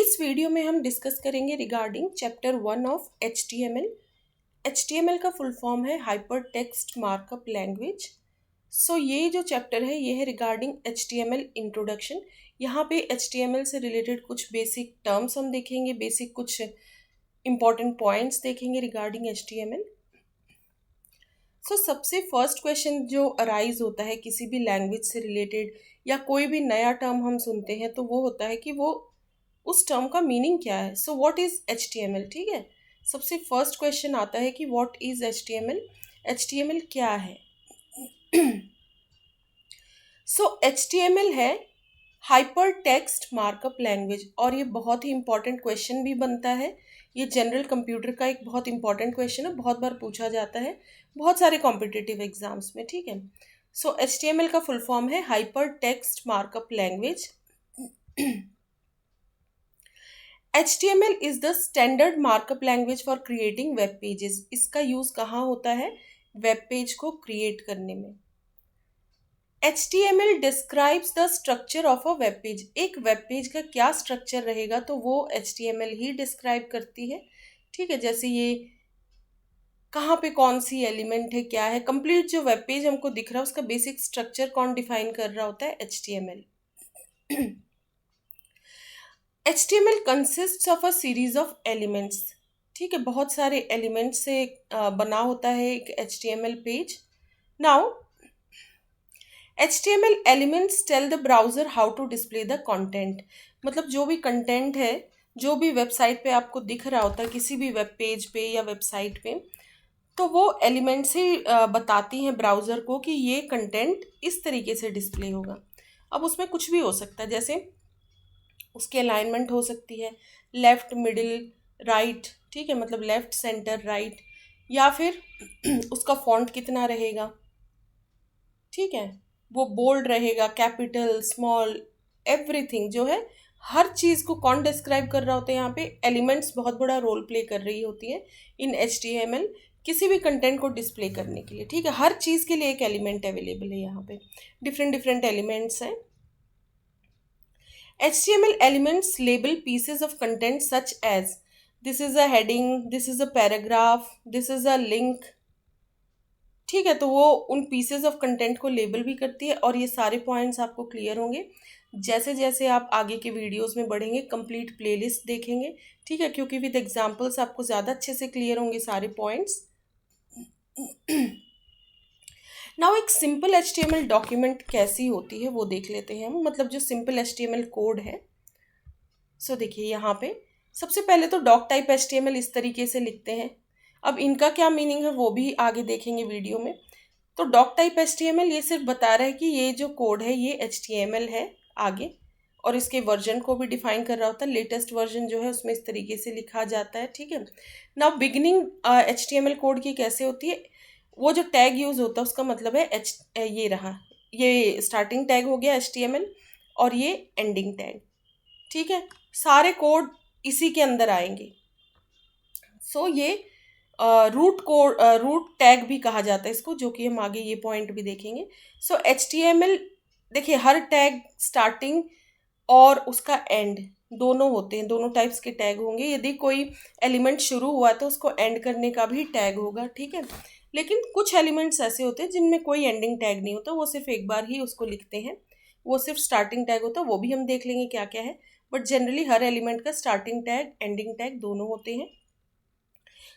इस वीडियो में हम डिस्कस करेंगे regarding chapter 1 of HTML। HTML का फुल फॉर्म है हाइपर टेक्स्ट मार्कअप लैंग्वेज। सो ये जो चैप्टर है ये है रिगार्डिंग HTML इंट्रोडक्शन। यहाँ पे HTML से रिलेटेड कुछ बेसिक टर्म्स हम देखेंगे, बेसिक कुछ इंपॉर्टेंट पॉइंट्स देखेंगे रिगार्डिंग HTML। सो सबसे फर्स्ट क्वेश्चन जो अराइज होता है किसी भी लैंग्वेज से रिलेटेड या कोई भी नया टर्म हम सुनते हैं तो वो होता है कि वो उस टर्म का मीनिंग क्या है। सो व्हाट इज HTML, ठीक है। सबसे फर्स्ट क्वेश्चन आता है कि व्हाट इज HTML, HTML क्या है। सो HTML है हाइपर टेक्स्ट मार्कअप लैंग्वेज, और ये बहुत ही इंपॉर्टेंट क्वेश्चन भी बनता है। ये जनरल कंप्यूटर का एक बहुत इंपॉर्टेंट क्वेश्चन है, बहुत बार पूछा जाता है बहुत सारे कॉम्पिटिटिव एग्जाम्स में, ठीक है। सो HTML का फुल फॉर्म है hyper text markup language. HTML is the standard markup language for creating web pages. इसका यूज कहाँ होता है? वेब पेज को क्रिएट करने में। HTML describes the structure of a web page. एक वेब पेज का क्या स्ट्रक्चर रहेगा तो वो HTML ही डिस्क्राइब करती है, ठीक है। जैसे ये कहाँ पे कौन सी एलिमेंट है, क्या है, कंप्लीट जो वेब पेज हमको दिख रहा है उसका बेसिक स्ट्रक्चर कौन डिफाइन कर रहा होता है? HTML। HTML consists of a series of elements, ठीक है। बहुत सारे एलिमेंट्स से बना होता है एक HTML page. Now HTML elements tell the browser how to display the content। मतलब जो भी कंटेंट है, जो भी वेबसाइट पे आपको दिख रहा होता है किसी भी वेब पेज पे या वेबसाइट पे, तो वो एलिमेंट्स ही बताती हैं ब्राउज़र को कि ये कंटेंट इस तरीके से डिस्प्ले होगा। अब उसमें कुछ भी हो सकता है, जैसे उसकी अलाइनमेंट हो सकती है लेफ्ट, मिडिल, राइट, ठीक है, मतलब लेफ्ट, सेंटर, राइट, या फिर उसका फॉन्ट कितना रहेगा, ठीक है, वो बोल्ड रहेगा, कैपिटल, स्मॉल, एवरीथिंग जो है, हर चीज़ को कौन डिस्क्राइब कर रहा होता है? यहाँ पे एलिमेंट्स बहुत बड़ा रोल प्ले कर रही होती है इन HTML किसी भी कंटेंट को डिस्प्ले करने के लिए, ठीक है। हर चीज़ के लिए एक एलिमेंट अवेलेबल है, यहाँ पे डिफरेंट डिफरेंट एलिमेंट्स हैं। HTML elements label pieces of content such as this is a heading, this is a paragraph, this is a link, ठीक है। तो वो उन पीसेस ऑफ कंटेंट को लेबल भी करती है, और ये सारे पॉइंट्स आपको क्लियर होंगे जैसे जैसे आप आगे के वीडियोस में बढ़ेंगे, कंप्लीट प्लेलिस्ट देखेंगे, ठीक है, क्योंकि विद एग्जांपल्स आपको ज़्यादा अच्छे से क्लियर होंगे सारे पॉइंट्स। नाउ एक सिंपल HTML डॉक्यूमेंट कैसी होती है वो देख लेते हैं हम, मतलब जो सिंपल HTML कोड है। सो देखिए यहाँ पे सबसे पहले तो डॉक टाइप HTML इस तरीके से लिखते हैं। अब इनका क्या मीनिंग है वो भी आगे देखेंगे वीडियो में। तो डॉक टाइप HTML ये सिर्फ बता रहा है कि ये जो कोड है ये HTML है आगे, और इसके वर्जन को भी डिफाइन कर रहा होता है। लेटेस्ट वर्जन जो है उसमें इस तरीके से लिखा जाता है, ठीक है। नाउ बिगिनिंग HTML कोड की कैसे होती है? वो जो टैग यूज होता है उसका मतलब है ये रहा, ये स्टार्टिंग टैग हो गया HTML, और ये एंडिंग टैग, ठीक है। सारे कोड इसी के अंदर आएंगे। सो ये रूट कोड, रूट टैग भी कहा जाता है इसको, जो कि हम आगे ये पॉइंट भी देखेंगे। सो HTML देखिए हर टैग स्टार्टिंग और उसका एंड दोनों होते हैं, दोनों टाइप्स के टैग होंगे। यदि कोई एलिमेंट शुरू हुआ तो उसको एंड करने का भी टैग होगा, ठीक है। लेकिन कुछ एलिमेंट्स ऐसे होते हैं जिनमें कोई एंडिंग टैग नहीं होता, वो सिर्फ एक बार ही उसको लिखते हैं, वो सिर्फ स्टार्टिंग टैग होता है। वो भी हम देख लेंगे क्या क्या है, बट जनरली हर एलिमेंट का स्टार्टिंग टैग एंडिंग टैग दोनों होते हैं।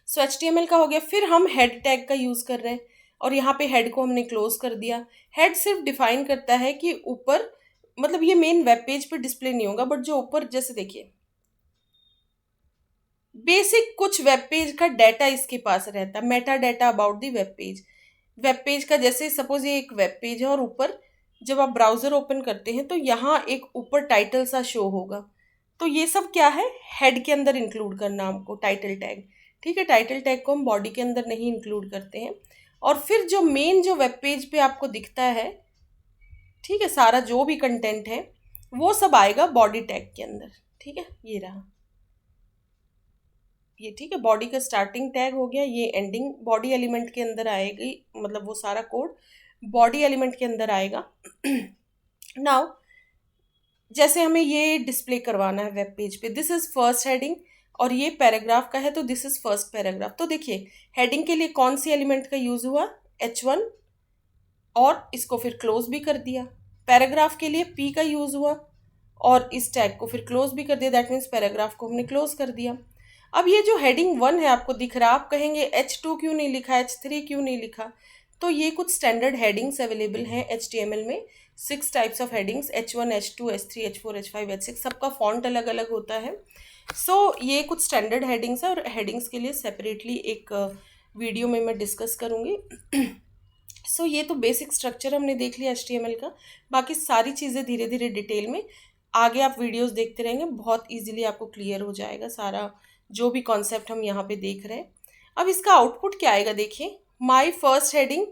सो HTML का हो गया। फिर हम हेड टैग का यूज़ कर रहे हैं, और यहाँ पे हेड को हमने क्लोज कर दिया। हेड सिर्फ डिफाइन करता है कि ऊपर, मतलब ये मेन वेब पेज पे डिस्प्ले नहीं होगा, बट जो ऊपर, जैसे देखिए बेसिक कुछ वेब पेज का डाटा इसके पास रहता है, Meta data about the web page. Web page का जैसे सपोज ये एक वेब पेज है, और ऊपर जब आप ब्राउज़र ओपन करते हैं तो यहाँ एक ऊपर टाइटल सा शो होगा। तो ये सब क्या है? हेड के अंदर इंक्लूड करना हमको टाइटल टैग, ठीक है। टाइटल टैग को हम बॉडी के अंदर नहीं इंक्लूड करते हैं। और फिर जो मेन जो वेब पेज पे आपको दिखता है, ठीक है, सारा जो भी कंटेंट है वो सब आएगा बॉडी टैग के अंदर, ठीक है। ये रहा ये, ठीक है, बॉडी का स्टार्टिंग टैग हो गया, ये एंडिंग बॉडी एलिमेंट के अंदर आएगी, मतलब वो सारा कोड बॉडी एलिमेंट के अंदर आएगा। नाउ जैसे हमें ये डिस्प्ले करवाना है वेब पेज पे, दिस इज़ फर्स्ट हेडिंग और ये पैराग्राफ का है तो दिस इज़ फर्स्ट पैराग्राफ। तो देखिए हेडिंग के लिए कौन सी एलिमेंट का यूज़ हुआ, H1, और इसको फिर क्लोज भी कर दिया। पैराग्राफ के लिए P का यूज़ हुआ और इस टैग को फिर क्लोज भी कर दिया, दैट मीन्स पैराग्राफ को हमने क्लोज कर दिया। अब ये जो हेडिंग 1 है आपको दिख रहा है, आप कहेंगे H2 क्यों नहीं लिखा, H3 क्यों नहीं लिखा। तो ये कुछ स्टैंडर्ड हेडिंग्स अवेलेबल हैं HTML में, 6 types of headings, H1, H2, H3, H4, H5, H6, सबका फॉन्ट अलग अलग होता है। सो ये कुछ स्टैंडर्ड हेडिंग्स है और हेडिंग्स के लिए सेपरेटली एक वीडियो में मैं डिस्कस करूँगी। सो ये तो बेसिक स्ट्रक्चर हमने देख लिया HTML का, बाकी सारी चीज़ें धीरे धीरे डिटेल में आगे आप वीडियोस देखते रहेंगे, बहुत इजीली आपको क्लियर हो जाएगा सारा जो भी कॉन्सेप्ट हम यहाँ पे देख रहे हैं। अब इसका आउटपुट क्या आएगा देखिए, my first heading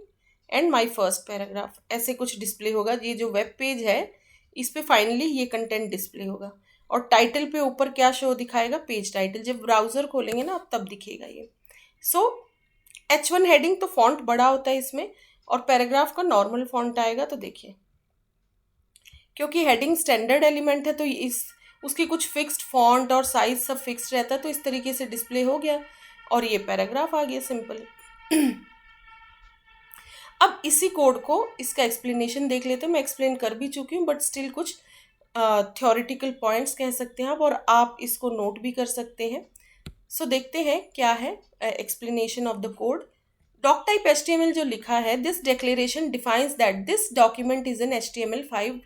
and my first paragraph, ऐसे कुछ डिस्प्ले होगा। ये जो वेब पेज है इस पे फाइनली ये कंटेंट डिस्प्ले होगा और टाइटल पे ऊपर क्या शो दिखाएगा, पेज टाइटल। जब ब्राउज़र खोलेंगे ना आप तब दिखेगा ये। सो H1 हेडिंग तो फॉन्ट बड़ा होता है इसमें और पैराग्राफ का नॉर्मल फॉन्ट आएगा। तो देखिए क्योंकि हेडिंग स्टैंडर्ड एलिमेंट है तो इस उसकी कुछ फिक्स्ड फॉन्ट और साइज सब फिक्स्ड रहता है, तो इस तरीके से डिस्प्ले हो गया और ये पैराग्राफ आ गया सिंपल। अब इसी कोड को इसका एक्सप्लेनेशन देख लेते हैं। मैं एक्सप्लेन कर भी चुकी हूँ बट स्टिल कुछ थ्योरेटिकल पॉइंट्स कह सकते हैं आप, और आप इसको नोट भी कर सकते हैं। सो देखते हैं क्या है explanation of the code. Doctype HTML जो लिखा है, this declaration defines that this document is an HTML5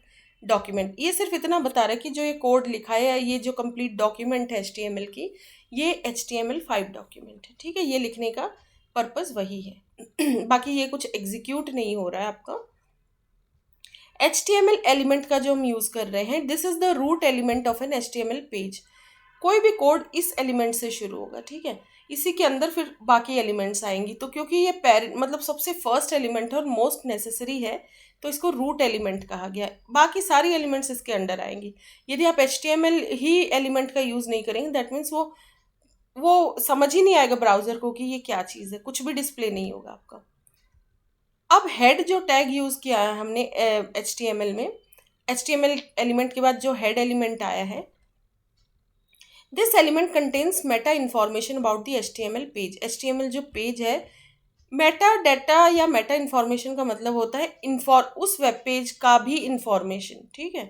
document. ये सिर्फ इतना बता रहा है कि जो ये कोड लिखा है, ये जो कंप्लीट डॉक्यूमेंट है HTML की, ये HTML5 डॉक्यूमेंट है। ठीक है, ये लिखने का पर्पस वही है। बाकी ये कुछ एग्जीक्यूट नहीं हो रहा है आपका। HTML एलिमेंट का जो हम यूज़ कर रहे हैं, this is the root element of an HTML page. कोई भी कोड इस एलिमेंट से शुरू होगा, ठीक है, इसी के अंदर फिर बाकी एलिमेंट्स आएंगी। तो क्योंकि ये मतलब सबसे फर्स्ट एलिमेंट है और मोस्ट नेसेसरी है, तो इसको रूट एलिमेंट कहा गया। बाकी सारी एलिमेंट्स इसके अंडर आएंगी। यदि आप HTML ही एलिमेंट का यूज़ नहीं करेंगे, दैट मीन्स वो समझ ही नहीं आएगा ब्राउज़र को कि ये क्या चीज़ है, कुछ भी डिस्प्ले नहीं होगा आपका। अब हेड जो टैग यूज़ किया है हमने HTML में, HTML एलिमेंट के बाद जो हेड एलिमेंट आया है, this element contains Meta information about the HTML page. HTML जो पेज है, मेटा डाटा या मेटा इन्फॉर्मेशन का मतलब होता है उस वेब पेज का भी इंफॉर्मेशन। ठीक है,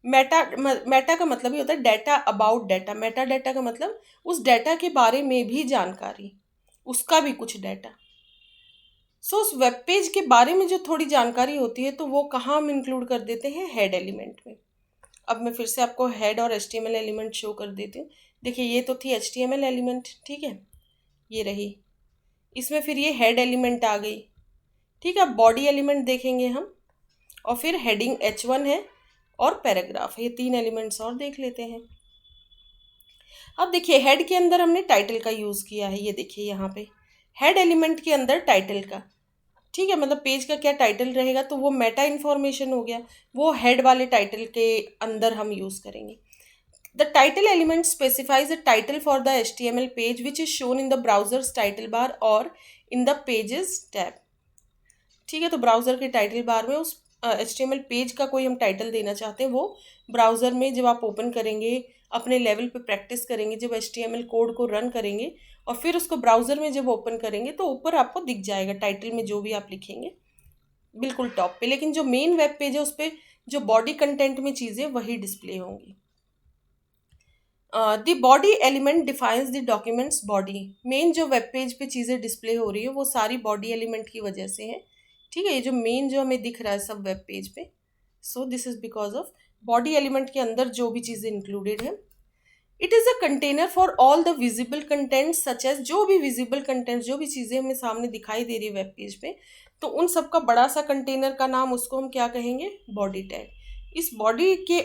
मेटा का मतलब ही होता है data about data. Meta data का मतलब उस डाटा के बारे में भी जानकारी, उसका भी कुछ डाटा। सो उस वेब पेज के बारे में जो थोड़ी जानकारी होती है, तो वो कहाँ हम इंक्लूड कर देते हैं, हेड एलिमेंट में। अब मैं फिर से आपको हेड और HTML एलिमेंट शो कर देती हूँ। देखिए ये तो थी HTML एलिमेंट, ठीक है, ये रही, इसमें फिर ये हेड एलिमेंट आ गई। ठीक है, अब बॉडी एलिमेंट देखेंगे हम, और फिर हेडिंग H1 है और पैराग्राफ, ये 3 एलिमेंट्स और देख लेते हैं। अब देखिए हेड के अंदर हमने टाइटल का यूज़ किया है, ये देखिए यहाँ पे हेड एलिमेंट के अंदर टाइटल का। ठीक है, मतलब पेज का क्या टाइटल रहेगा, तो वो मेटा इन्फॉर्मेशन हो गया, वो हेड वाले टाइटल के अंदर हम यूज़ करेंगे। The title element specifies the title for the HTML page which is shown in the browsers title bar और इन द पेजेस टैब। ठीक है, तो ब्राउज़र के टाइटल बार में उस HTML पेज का कोई हम टाइटल देना चाहते हैं, वो ब्राउज़र में जब आप ओपन करेंगे, अपने लेवल पे प्रैक्टिस करेंगे, जब HTML कोड को रन करेंगे और फिर उसको ब्राउज़र में जब ओपन करेंगे, तो ऊपर आपको दिख जाएगा टाइटल में जो भी आप लिखेंगे बिल्कुल टॉप पे। लेकिन जो मेन वेब पेज है उस पर जो बॉडी कंटेंट में चीज़ें वही डिस्प्ले होंगी। The body element defines the documents body. Main जो वेब पेज पे चीज़ें डिस्प्ले हो रही है वो सारी बॉडी एलिमेंट की वजह से है। ठीक है, ये जो मेन जो हमें दिख रहा है सब वेब पेज पे, so this is because of body element के अंदर जो भी चीज़ें इंक्लूडेड है। It is a container for all the visible contents such as, जो भी विजिबल कंटेंट्स, जो भी चीज़ें हमें सामने दिखाई दे रही है वेब पेज पे, तो उन सब का बड़ा सा कंटेनर का नाम, उसको हम क्या कहेंगे, बॉडी टैग। इस बॉडी के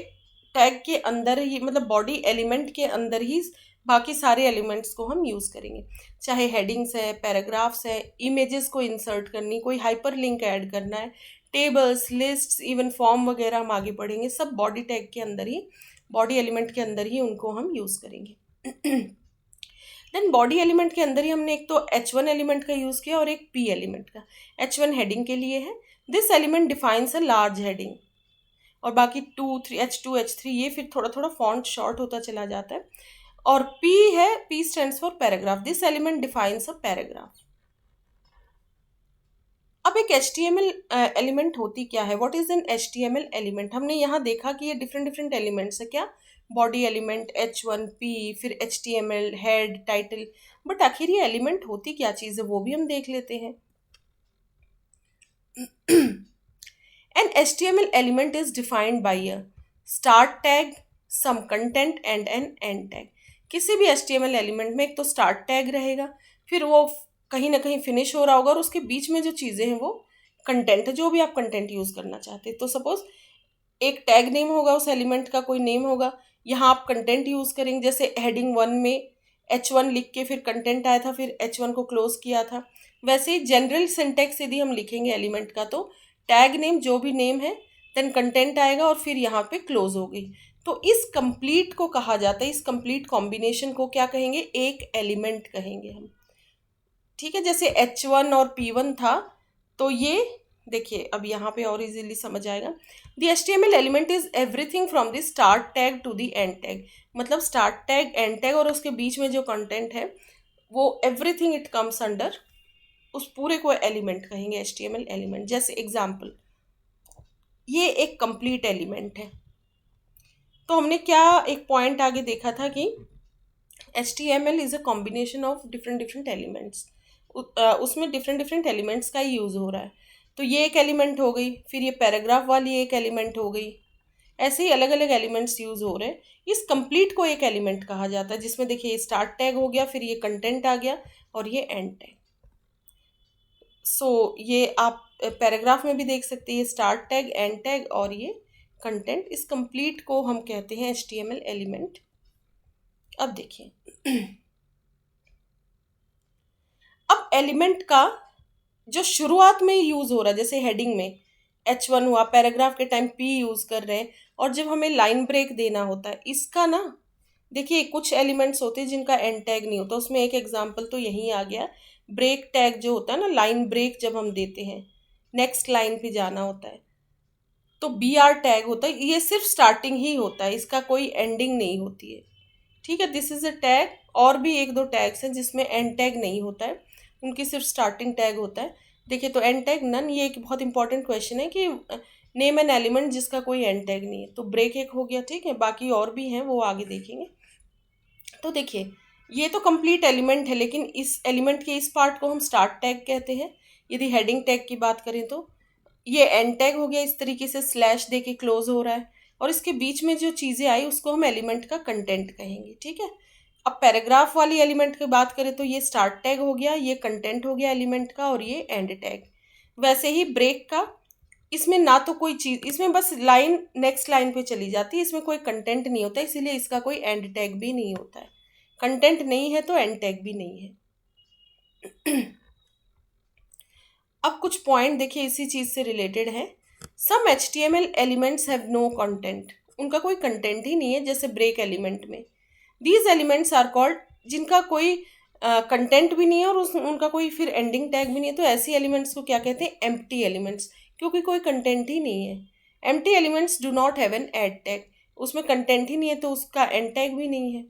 टैग के अंदर ही, मतलब बॉडी एलिमेंट के अंदर ही बाकी सारे एलिमेंट्स को हम यूज़ करेंगे, चाहे हेडिंग्स है, पैराग्राफ्स है, इमेजेस को इंसर्ट करनी, कोई हाइपर लिंक ऐड करना है, टेबल्स, लिस्ट्स, इवन फॉर्म वगैरह हम आगे पढ़ेंगे, सब बॉडी टैग के अंदर ही, बॉडी एलिमेंट के अंदर ही उनको हम यूज़ करेंगे। देन बॉडी एलिमेंट के अंदर ही हमने एक तो H1 एलिमेंट का यूज़ किया और एक P एलिमेंट का। H1 हेडिंग के लिए है, this element defines a large heading और बाकी 2 3 H2 H3 ये फिर थोड़ा थोड़ा फॉन्ट शॉर्ट होता चला जाता है। और P है, P stands for paragraph, this element defines a paragraph. अब एक HTML एलिमेंट होती क्या है, what is an HTML element? हमने यहाँ देखा कि ये डिफरेंट डिफरेंट एलिमेंट्स है क्या, बॉडी एलिमेंट H1P, फिर HTML हेड टाइटल, बट आखिर ये एलिमेंट होती क्या चीज़ है वो भी हम देख लेते हैं। An HTML element is defined by a start tag, some content and an end tag. किसी भी HTML एलिमेंट में एक तो स्टार्ट टैग रहेगा, फिर वो कहीं ना कहीं फिनिश हो रहा होगा और उसके बीच में जो चीज़ें हैं वो कंटेंट है, जो भी आप कंटेंट यूज़ करना चाहते हैं। तो सपोज एक टैग नेम होगा, उस एलिमेंट का कोई नेम होगा, यहाँ आप कंटेंट यूज़ करेंगे। जैसे हेडिंग 1 में H1 लिख के फिर कंटेंट आया था, फिर H1 को क्लोज किया था। वैसे ही जनरल सिंटेक्स यदि हम लिखेंगे एलिमेंट का, तो टैग नेम जो भी नेम है, देन कंटेंट आएगा और फिर यहाँ पे क्लोज हो गई। तो इस कंप्लीट को कहा जाता है, इस कंप्लीट कॉम्बिनेशन को क्या कहेंगे, एक एलिमेंट कहेंगे हम। ठीक है, जैसे H1 और P1 था, तो ये देखिए अब यहाँ पे और इजीली समझ आएगा। The HTML element is everything from the start tag to the end tag, मतलब स्टार्ट टैग, एंड टैग और उसके बीच में जो कंटेंट है वो एवरीथिंग इट कम्स अंडर, उस पूरे को एलिमेंट कहेंगे HTML एलिमेंट। जैसे एग्जाम्पल, ये एक कंप्लीट एलिमेंट है। तो हमने क्या एक पॉइंट आगे देखा था कि HTML is a combination of different different elements, उसमें डिफरेंट डिफरेंट एलिमेंट्स का ही यूज़ हो रहा है। तो ये एक एलिमेंट हो गई, फिर ये पैराग्राफ वाली एक एलिमेंट हो गई, ऐसे ही अलग अलग एलिमेंट्स यूज़ हो रहे हैं। इस कंप्लीट को एक एलिमेंट कहा जाता है, जिसमें देखिए ये स्टार्ट टैग हो गया, फिर ये कंटेंट आ गया और ये एंड टैग। सो ये आप पैराग्राफ में भी देख सकते हैं, ये स्टार्ट टैग, एंड टैग और ये कंटेंट, इस कंप्लीट को हम कहते हैं HTML एलिमेंट। अब देखिए अब एलिमेंट का जो शुरुआत में यूज़ हो रहा है, जैसे हेडिंग में H1 हुआ, पैराग्राफ के टाइम P यूज़ कर रहे हैं, और जब हमें लाइन ब्रेक देना होता है इसका ना, देखिए कुछ एलिमेंट्स होते हैं जिनका एंड टैग नहीं होता। उसमें एक एग्जांपल तो यही आ गया, ब्रेक टैग जो होता है ना, लाइन ब्रेक जब हम देते हैं, नेक्स्ट लाइन पे जाना होता है, तो BR टैग होता है। ये सिर्फ स्टार्टिंग ही होता है, इसका कोई एंडिंग नहीं होती है। ठीक है, दिस इज अ टैग। और भी एक दो टैग्स हैं जिसमें एंड टैग नहीं होता है, उनकी सिर्फ स्टार्टिंग टैग होता है। देखिए तो एंड टैग नन, ये एक बहुत इंपॉर्टेंट क्वेश्चन है कि नेम एन एलिमेंट जिसका कोई एंड टैग नहीं है। तो ब्रेक एक हो गया, ठीक है, बाकी और भी हैं वो आगे देखेंगे। तो देखिए ये तो कंप्लीट एलिमेंट है, लेकिन इस एलिमेंट के इस पार्ट को हम स्टार्ट टैग कहते हैं। यदि हेडिंग टैग की बात करें तो ये एंड टैग हो गया, इस तरीके से स्लैश दे के क्लोज हो रहा है, और इसके बीच में जो चीज़ें आई उसको हम एलिमेंट का कंटेंट कहेंगे। ठीक है, अब पैराग्राफ वाली एलिमेंट की बात करें तो ये स्टार्ट टैग हो गया, ये कंटेंट हो गया एलिमेंट का, और ये एंड टैग। वैसे ही ब्रेक का, इसमें ना तो कोई चीज़, इसमें बस लाइन नेक्स्ट लाइन पे चली जाती है, इसमें कोई कंटेंट नहीं होता, इसीलिए इसका कोई एंड टैग भी नहीं होता है। कंटेंट नहीं है तो एंड टैग भी नहीं है। अब कुछ पॉइंट देखिए इसी चीज़ से रिलेटेड है। Some HTML elements have no content, उनका कोई कंटेंट ही नहीं है, जैसे ब्रेक एलिमेंट में। दीज एलिमेंट्स आर कॉल्ड, जिनका कोई कंटेंट भी नहीं है और उनका कोई फिर एंडिंग टैग भी नहीं है, तो ऐसी एलिमेंट्स को क्या कहते हैं, एम्प्टी एलिमेंट्स, क्योंकि कोई कंटेंट ही नहीं है। Empty elements do not have an end tag, उसमें कंटेंट ही नहीं है तो उसका एंड टैग भी नहीं है।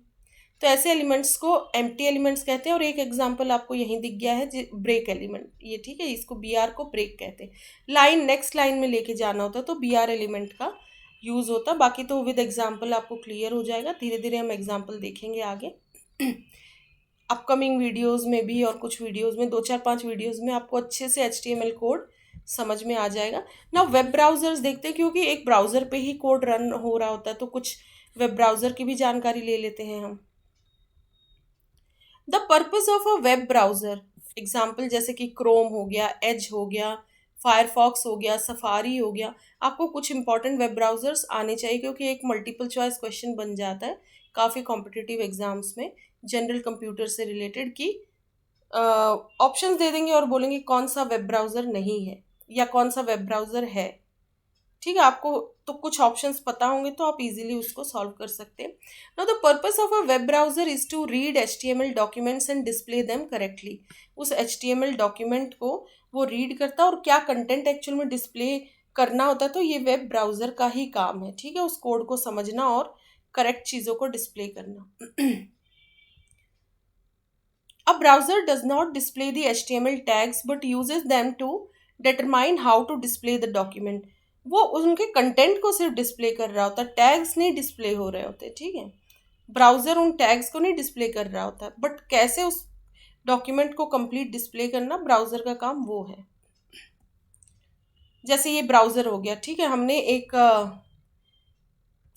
तो ऐसे एलिमेंट्स को एम्प्टी एलिमेंट्स कहते हैं। और एक एग्जांपल आपको यहीं दिख गया है, ब्रेक एलिमेंट, ये ठीक है, इसको BR को ब्रेक कहते हैं। लाइन नेक्स्ट लाइन में लेके जाना होता है तो BR एलिमेंट का यूज़ होता है। बाकी तो विद एग्जांपल आपको क्लियर हो जाएगा, धीरे धीरे हम एग्जांपल देखेंगे आगे अपकमिंग वीडियोज़ में भी, और कुछ वीडियोज़ में, 2 4 5 वीडियोज़ में आपको अच्छे से HTML कोड समझ में आ जाएगा ना। वेब ब्राउज़र्स देखते हैं, क्योंकि एक ब्राउज़र पे ही कोड रन हो रहा होता है, तो कुछ वेब ब्राउज़र की भी जानकारी ले लेते हैं हम। The purpose of a web browser, example जैसे कि क्रोम हो गया, एज हो गया, फायरफॉक्स हो गया, सफारी हो गया। आपको कुछ इंपॉर्टेंट वेब ब्राउज़र्स आने चाहिए, क्योंकि एक मल्टीपल चॉइस क्वेश्चन बन जाता है काफ़ी कॉम्पिटिटिव एग्जाम्स में, जनरल कंप्यूटर से रिलेटेड, की ऑप्शंस दे देंगे और बोलेंगे कौन सा वेब ब्राउज़र नहीं है या कौन सा वेब ब्राउज़र है। ठीक है, आपको तो कुछ ऑप्शंस पता होंगे तो आप इजीली उसको सॉल्व कर सकते हैं। Now the purpose of a web browser is to read HTML documents and display them correctly. उस HTML डॉक्यूमेंट को वो रीड करता है और क्या कंटेंट एक्चुअल में डिस्प्ले करना होता है तो ये वेब ब्राउज़र का ही काम है, ठीक है, उस कोड को समझना और करेक्ट चीज़ों को डिस्प्ले करना। A browser does not display the HTML tags but uses them to determine how to display the document. वो उनके कंटेंट को सिर्फ डिस्प्ले कर रहा होता है, टैग्स नहीं डिस्प्ले हो रहे होते, ठीक है। ब्राउज़र उन टैग्स को नहीं डिस्प्ले कर रहा होता है, बट कैसे उस डॉक्यूमेंट को कंप्लीट डिस्प्ले करना ब्राउज़र का काम वो है। जैसे ये ब्राउज़र हो गया, ठीक है, हमने एक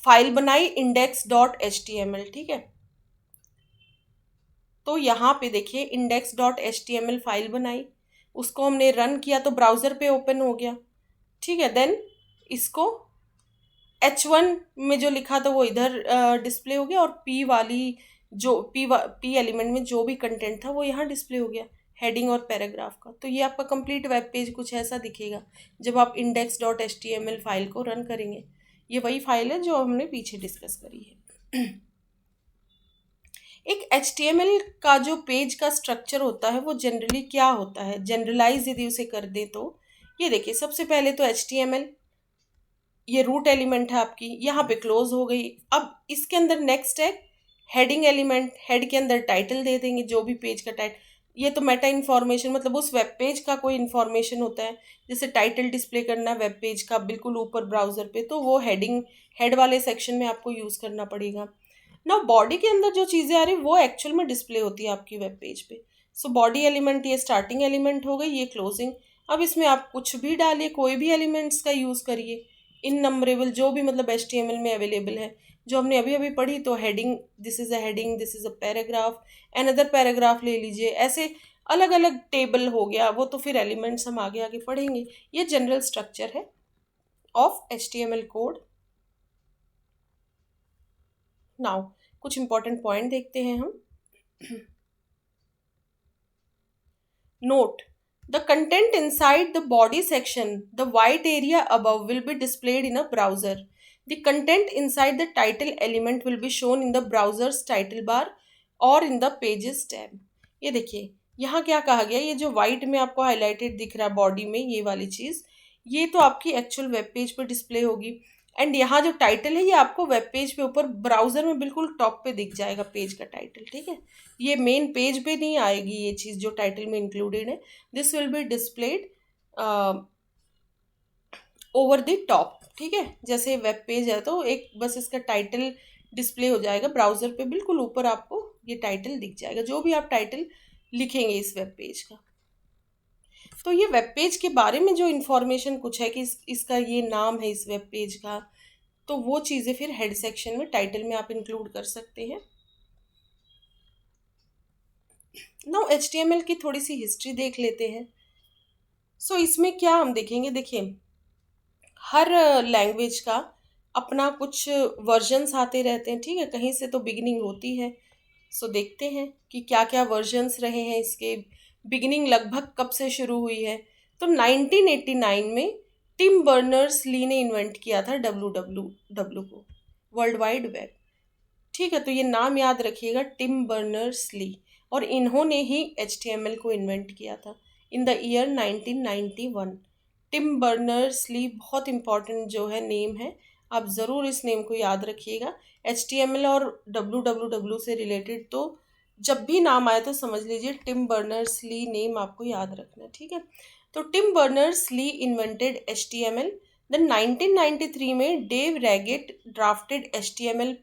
फाइल बनाई index.html, ठीक है। तो यहाँ पे देखिए index.html फाइल बनाई, उसको हमने रन किया तो ब्राउज़र पे ओपन हो गया, ठीक है। देन इसको H1 में जो लिखा था वो इधर डिस्प्ले हो गया, और P वाली जो P एलिमेंट में जो भी कंटेंट था वो यहाँ डिस्प्ले हो गया, हेडिंग और पैराग्राफ का। तो ये आपका कंप्लीट वेब पेज कुछ ऐसा दिखेगा जब आप index.html फाइल को रन करेंगे। ये वही फाइल है जो हमने पीछे डिस्कस करी है। एक HTML का जो पेज का स्ट्रक्चर होता है वो जनरली क्या होता है, जनरलाइज यदि उसे कर दें तो ये देखिए, सबसे पहले तो HTML ये रूट एलिमेंट है आपकी, यहाँ पे क्लोज हो गई। अब इसके अंदर नेक्स्ट है हेडिंग एलिमेंट, हेड के अंदर टाइटल दे देंगे, जो भी पेज का टाइटल, ये तो मेटा इन्फॉर्मेशन मतलब उस वेब पेज का कोई इन्फॉर्मेशन होता है, जैसे टाइटल डिस्प्ले करना है वेब पेज का बिल्कुल ऊपर ब्राउज़र पे, तो वो हेडिंग हेड वाले सेक्शन में आपको यूज़ करना पड़ेगा ना। बॉडी के अंदर जो चीज़ें आ रही वो एक्चुअल में डिस्प्ले होती है आपकी वेब पेज पे। सो बॉडी एलिमेंट ये स्टार्टिंग एलिमेंट हो गई, ये क्लोजिंग। अब इसमें आप कुछ भी डालिए, कोई भी एलिमेंट्स का यूज़ करिए, इननंबरेबल जो भी मतलब HTML में अवेलेबल है, जो हमने अभी अभी पढ़ी। तो heading, this is a heading, this is a paragraph, another paragraph ले लीजिए, ऐसे अलग अलग टेबल हो गया, वो तो फिर एलिमेंट्स हम आगे आगे पढ़ेंगे। ये जनरल स्ट्रक्चर है ऑफ HTML कोड। नाउ कुछ इंपॉर्टेंट पॉइंट देखते हैं हम। Note: the content inside the body section, the white area above, will be displayed in a browser. The content inside the title element will be shown in the browser's title bar or in the pages tab. ये देखिए यहाँ क्या कहा गया, ये जो white में आपको हाईलाइटेड दिख रहा है बॉडी में ये वाली चीज़, ये तो आपकी एक्चुअल वेब पेज पर डिस्प्ले होगी। एंड यहाँ जो टाइटल है ये आपको वेब पेज पे ऊपर ब्राउज़र में बिल्कुल टॉप पे दिख जाएगा पेज का टाइटल, ठीक है। ये मेन पेज पे नहीं आएगी ये चीज़ जो टाइटल में इंक्लूडेड है। This will be displayed over the top, ठीक है। जैसे वेब पेज है तो एक बस इसका टाइटल डिस्प्ले हो जाएगा ब्राउज़र पे, बिल्कुल ऊपर आपको ये टाइटल दिख जाएगा, जो भी आप टाइटल लिखेंगे इस वेब पेज का। तो ये वेब पेज के बारे में जो इन्फॉर्मेशन कुछ है कि इसका ये नाम है इस वेब पेज का, तो वो चीज़ें फिर हेड सेक्शन में टाइटल में आप इंक्लूड कर सकते हैं। नाउ HTML की थोड़ी सी हिस्ट्री देख लेते हैं। सो इसमें क्या हम देखेंगे, देखिए हर लैंग्वेज का अपना कुछ वर्जन्स आते रहते हैं, ठीक है, कहीं से तो बिगिनिंग होती है। सो देखते हैं कि क्या क्या वर्जन्स रहे हैं इसके, बिगिनिंग लगभग कब से शुरू हुई है। तो 1989 में टिम बर्नर्स ली ने इन्वेंट किया था डब्ल्यू को, वर्ल्ड वाइड वेब, ठीक है। तो ये नाम याद रखिएगा, टिम बर्नर्स ली, और इन्होंने ही HTML को इन्वेंट किया था in the year 1991। Tim Berners Lee बहुत इंपॉर्टेंट जो है नेम है, आप ज़रूर इस नेम को याद रखिएगा। HTML और www से रिलेटेड तो जब भी नाम आए तो समझ लीजिए टिम बर्नर्स ली नेम आपको याद रखना, ठीक है। तो Tim Berners Lee invented HTML। Then 1993 में Dave Raggett drafted HTML+।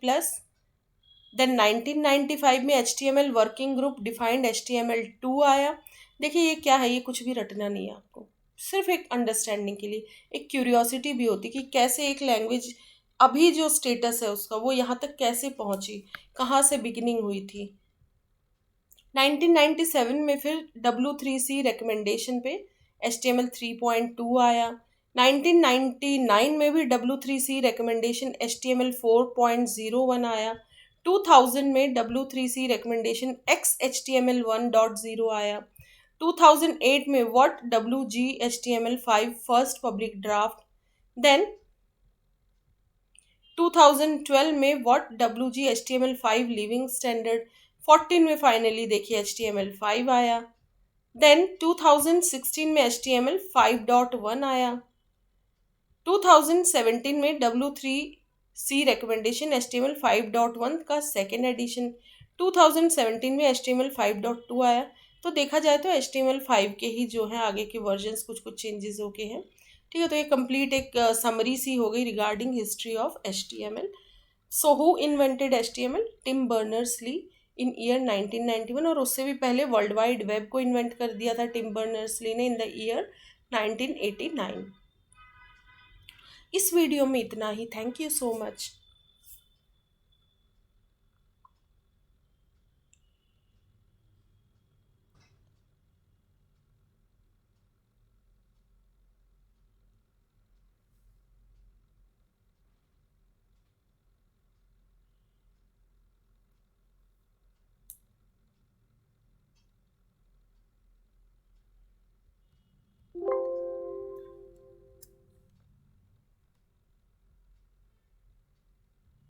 Then 1995 में HTML working group defined HTML2 आया। देखिए ये क्या है, ये कुछ भी रटना नहीं है आपको, सिर्फ एक अंडरस्टैंडिंग के लिए, एक क्यूरियोसिटी भी होती कि कैसे एक लैंग्वेज अभी जो स्टेटस है उसका वो यहाँ तक कैसे पहुँची, कहाँ से बिगिनिंग हुई थी। 1997 में फिर W3C रिकमेंडेशन पे HTML 3.2 आया। 1999 में भी W3C रिकमेंडेशन HTML 4.01 आया। 2000 में W3C रिकमेंडेशन XHTML 1.0 आया। 2008 में What WG HTML5 first public draft. Then 2012 में What WG HTML5 living standard. 14 में फाइनली देखिए HTML5 आया। देन 2016 में HTML 5.1 आया। 2017 में W3C रिकमेंडेशन HTML5.1 का सेकेंड एडिशन, 2017 में HTML5.2 आया। तो देखा जाए तो HTML5 के ही जो है आगे के वर्जन्स कुछ कुछ चेंजेस हो गए हैं। ठीक है, तो ये कंप्लीट एक समरी सी हो गई regarding history of HTML। So who invented HTML? Tim Berners Lee in year 1991, और उससे भी पहले वर्ल्ड वाइड वेब को इन्वेंट कर दिया था टिम बर्नर्स ली ने इन द ईयर 1989। इस वीडियो में इतना ही। Thank you so much.